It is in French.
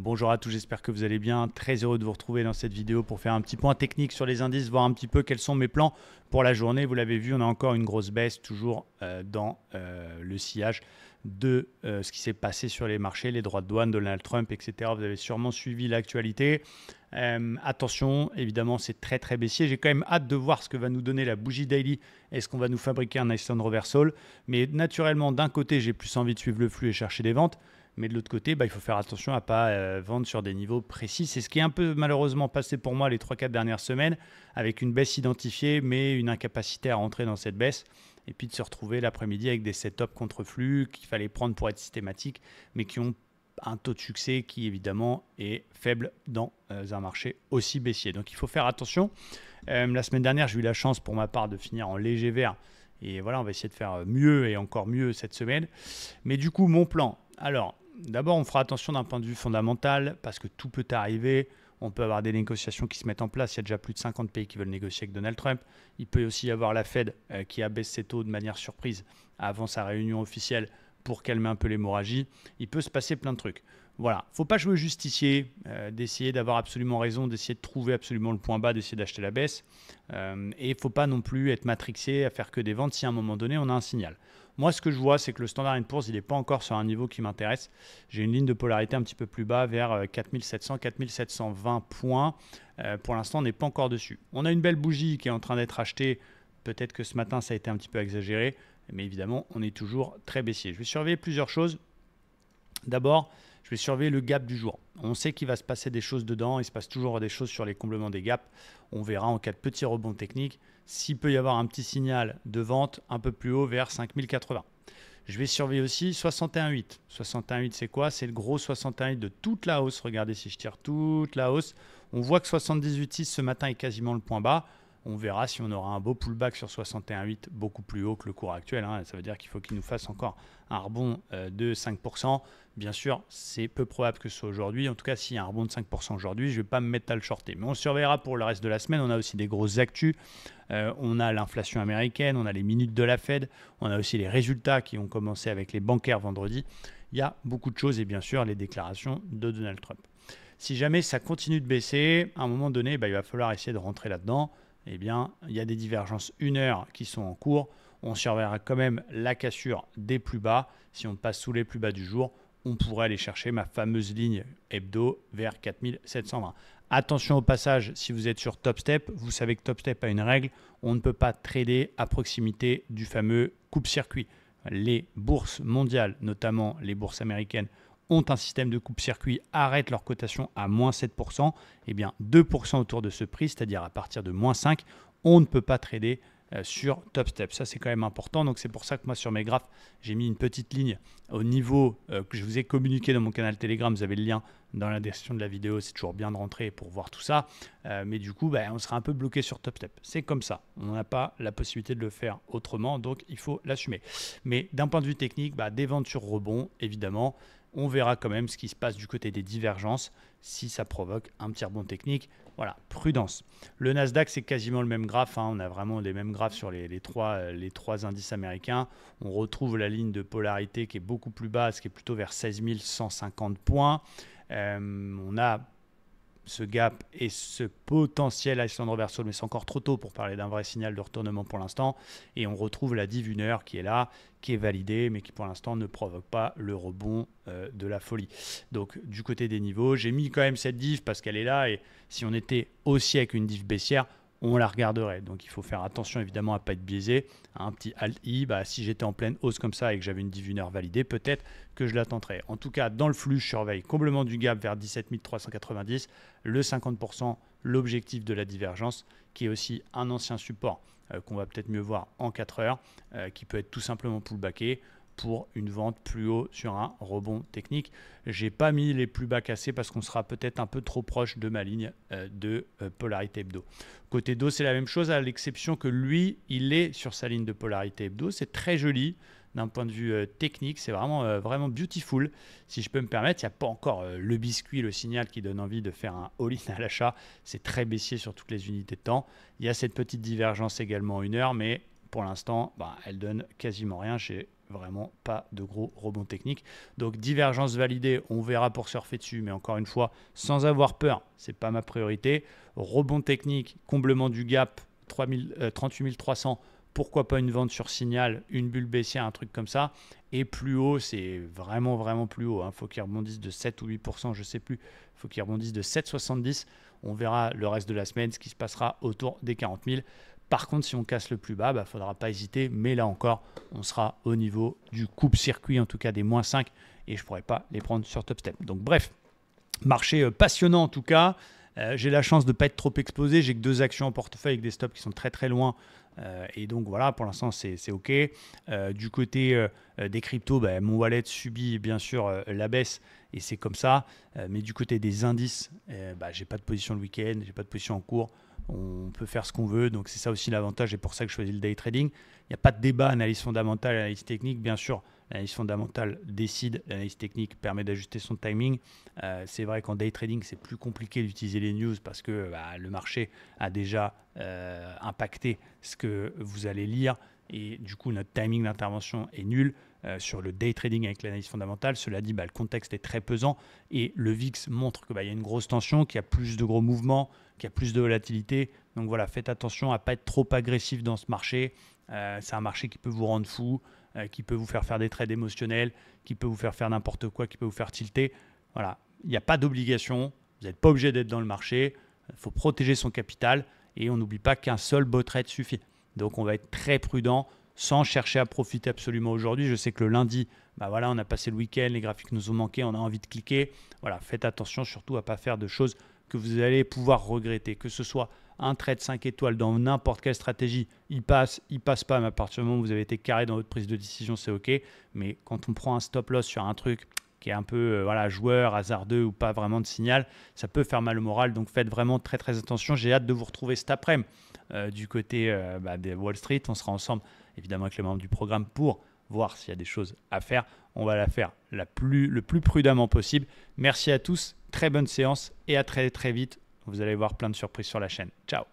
Bonjour à tous, j'espère que vous allez bien. Très heureux de vous retrouver dans cette vidéo pour faire un petit point technique sur les indices, voir un petit peu quels sont mes plans pour la journée. Vous l'avez vu, on a encore une grosse baisse, toujours dans le sillage de ce qui s'est passé sur les marchés, les droits de douane, Donald Trump, etc. Vous avez sûrement suivi l'actualité. Attention, évidemment, c'est très très baissier. J'ai quand même hâte de voir ce que va nous donner la bougie daily. Est-ce qu'on va nous fabriquer un Iceland Reversal? Mais naturellement, d'un côté, j'ai plus envie de suivre le flux et chercher des ventes. Mais de l'autre côté, il faut faire attention à ne pas vendre sur des niveaux précis. C'est ce qui est un peu malheureusement passé pour moi les 3-4 dernières semaines, avec une baisse identifiée, mais une incapacité à rentrer dans cette baisse. Et puis de se retrouver l'après-midi avec des setups contre flux qu'il fallait prendre pour être systématique, mais qui ont un taux de succès qui évidemment est faible dans un marché aussi baissier. Donc il faut faire attention. La semaine dernière, j'ai eu la chance pour ma part de finir en léger vert. Et voilà, on va essayer de faire mieux et encore mieux cette semaine. Mais du coup, mon plan. Alors, d'abord, on fera attention d'un point de vue fondamental parce que tout peut arriver. On peut avoir des négociations qui se mettent en place. Il y a déjà plus de 50 pays qui veulent négocier avec Donald Trump. Il peut aussi y avoir la Fed qui abaisse ses taux de manière surprise avant sa réunion officielle pour calmer un peu l'hémorragie. Il peut se passer plein de trucs. Voilà, il ne faut pas jouer justicier, d'essayer d'avoir absolument raison, d'essayer de trouver absolument le point bas, d'essayer d'acheter la baisse. Et il ne faut pas non plus être matrixé à faire que des ventes si à un moment donné on a un signal. Moi, ce que je vois, c'est que le Standard & Poor's, il n'est pas encore sur un niveau qui m'intéresse. J'ai une ligne de polarité un petit peu plus bas vers 4700, 4720 points. Pour l'instant, on n'est pas encore dessus. On a une belle bougie qui est en train d'être achetée. Peut-être que ce matin, ça a été un petit peu exagéré. Mais évidemment, on est toujours très baissier. Je vais surveiller plusieurs choses. D'abord, je vais surveiller le gap du jour. On sait qu'il va se passer des choses dedans. Il se passe toujours des choses sur les comblements des gaps. On verra en cas de petit rebond technique s'il peut y avoir un petit signal de vente un peu plus haut vers 5080. Je vais surveiller aussi 61.8. 61.8, c'est quoi? C'est le gros 61.8 de toute la hausse. Regardez si je tire toute la hausse. On voit que 78.6 ce matin est quasiment le point bas. On verra si on aura un beau pullback sur 61.8 beaucoup plus haut que le cours actuel. Ça veut dire qu'il faut qu'il nous fasse encore un rebond de 5%. Bien sûr, c'est peu probable que ce soit aujourd'hui. En tout cas, s'il y a un rebond de 5% aujourd'hui, je ne vais pas me mettre à le shorter. Mais on surveillera pour le reste de la semaine. On a aussi des grosses actus. On a l'inflation américaine, on a les minutes de la Fed, on a aussi les résultats qui ont commencé avec les bancaires vendredi. Il y a beaucoup de choses et bien sûr les déclarations de Donald Trump. Si jamais ça continue de baisser, à un moment donné, il va falloir essayer de rentrer là-dedans. Eh bien, il y a des divergences 1 heure qui sont en cours. On surveillera quand même la cassure des plus bas. Si on passe sous les plus bas du jour, on pourrait aller chercher ma fameuse ligne hebdo vers 4720. Attention au passage, si vous êtes sur Top Step, vous savez que Top Step a une règle. On ne peut pas trader à proximité du fameux coupe-circuit. Les bourses mondiales, notamment les bourses américaines, ont un système de coupe-circuit, arrêtent leur cotation à moins 7%, eh bien 2% autour de ce prix, c'est-à-dire à partir de moins 5, on ne peut pas trader sur Top Step. Ça, c'est quand même important. Donc, c'est pour ça que moi, sur mes graphes, j'ai mis une petite ligne au niveau que je vous ai communiqué dans mon canal Telegram. Vous avez le lien dans la description de la vidéo. C'est toujours bien de rentrer pour voir tout ça. Mais du coup, on sera un peu bloqué sur Top Step. C'est comme ça. On n'a pas la possibilité de le faire autrement. Donc, il faut l'assumer. Mais d'un point de vue technique, des ventes sur rebond, évidemment. On verra quand même ce qui se passe du côté des divergences si ça provoque un petit rebond technique. Voilà, prudence. Le Nasdaq, c'est quasiment le même graphe. On a vraiment les mêmes graphes sur les trois indices américains. On retrouve la ligne de polarité qui est beaucoup plus basse, qui est plutôt vers 16 150 points. On a ce gap et ce potentiel Iceland Reversal, mais c'est encore trop tôt pour parler d'un vrai signal de retournement pour l'instant. Et on retrouve la div 1 heure qui est là, qui est validée, mais qui pour l'instant ne provoque pas le rebond de la folie. Donc du côté des niveaux, j'ai mis quand même cette div parce qu'elle est là, et si on était aussi avec une div baissière, on la regarderait. Donc il faut faire attention évidemment à ne pas être biaisé. Un petit Alt-I, si j'étais en pleine hausse comme ça et que j'avais une div 1 heure validée, peut-être que je la tenterais. En tout cas, dans le flux, je surveille comblement du gap vers 17 390, le 50%, l'objectif de la divergence, qui est aussi un ancien support qu'on va peut-être mieux voir en 4 heures, qui peut être tout simplement pullbacké pour une vente plus haut sur un rebond technique. Je n'ai pas mis les plus bas cassés parce qu'on sera peut-être un peu trop proche de ma ligne de polarité hebdo. Côté dos, c'est la même chose, à l'exception que lui, il est sur sa ligne de polarité hebdo. C'est très joli d'un point de vue technique. C'est vraiment, vraiment beautiful. Si je peux me permettre, il n'y a pas encore le biscuit, le signal qui donne envie de faire un all-in à l'achat. C'est très baissier sur toutes les unités de temps. Il y a cette petite divergence également en 1 heure, mais pour l'instant, elle donne quasiment rien. J'ai vraiment pas de gros rebonds techniques. Donc divergence validée, on verra pour surfer dessus, mais encore une fois, sans avoir peur, c'est pas ma priorité. Rebond technique, comblement du gap, 38 300, pourquoi pas une vente sur signal, une bulle baissière, un truc comme ça. Et plus haut, c'est vraiment plus haut. Il faut qu'il rebondisse de 7 ou 8%, je ne sais plus. Il faut qu'il rebondisse de 7,70. On verra le reste de la semaine, ce qui se passera autour des 40 000. Par contre, si on casse le plus bas, il ne faudra pas hésiter. Mais là encore, on sera au niveau du coupe-circuit, en tout cas des moins 5. Et je ne pourrai pas les prendre sur Top Step. Donc bref, marché passionnant en tout cas. J'ai la chance de ne pas être trop exposé. J'ai que 2 actions en portefeuille avec des stops qui sont très loin. Et donc voilà, pour l'instant, c'est OK. Du côté des cryptos, mon wallet subit bien sûr la baisse et c'est comme ça. Mais du côté des indices, j'ai pas de position le week-end, j'ai pas de position en cours. On peut faire ce qu'on veut. Donc c'est ça aussi l'avantage et pour ça que je choisis le day trading. Il n'y a pas de débat, analyse fondamentale, analyse technique. Bien sûr, l'analyse fondamentale décide, l'analyse technique permet d'ajuster son timing. C'est vrai qu'en day trading, c'est plus compliqué d'utiliser les news parce que le marché a déjà impacté ce que vous allez lire et du coup, notre timing d'intervention est nul. Sur le day trading avec l'analyse fondamentale, cela dit, le contexte est très pesant et le VIX montre qu'il y a une grosse tension, qu'il y a plus de gros mouvements, qu'il y a plus de volatilité. Donc voilà, faites attention à ne pas être trop agressif dans ce marché. C'est un marché qui peut vous rendre fou, qui peut vous faire des trades émotionnels, qui peut vous faire n'importe quoi, qui peut vous faire tilter. Voilà, il n'y a pas d'obligation, vous n'êtes pas obligé d'être dans le marché, il faut protéger son capital et on n'oublie pas qu'un seul beau trade suffit. Donc on va être très prudent sans chercher à profiter absolument aujourd'hui. Je sais que le lundi, on a passé le week-end, les graphiques nous ont manqué, on a envie de cliquer. Voilà, faites attention surtout à ne pas faire de choses que vous allez pouvoir regretter, que ce soit un trade 5 étoiles dans n'importe quelle stratégie, il passe pas, mais à partir du moment où vous avez été carré dans votre prise de décision, c'est OK. Mais quand on prend un stop loss sur un truc qui est un peu joueur, hasardeux ou pas vraiment de signal, ça peut faire mal au moral. Donc faites vraiment très attention. J'ai hâte de vous retrouver cet après-midi du côté de Wall Street. On sera ensemble évidemment avec les membres du programme pour voir s'il y a des choses à faire. On va la faire le plus prudemment possible. Merci à tous, très bonne séance et à très vite. Vous allez voir plein de surprises sur la chaîne. Ciao.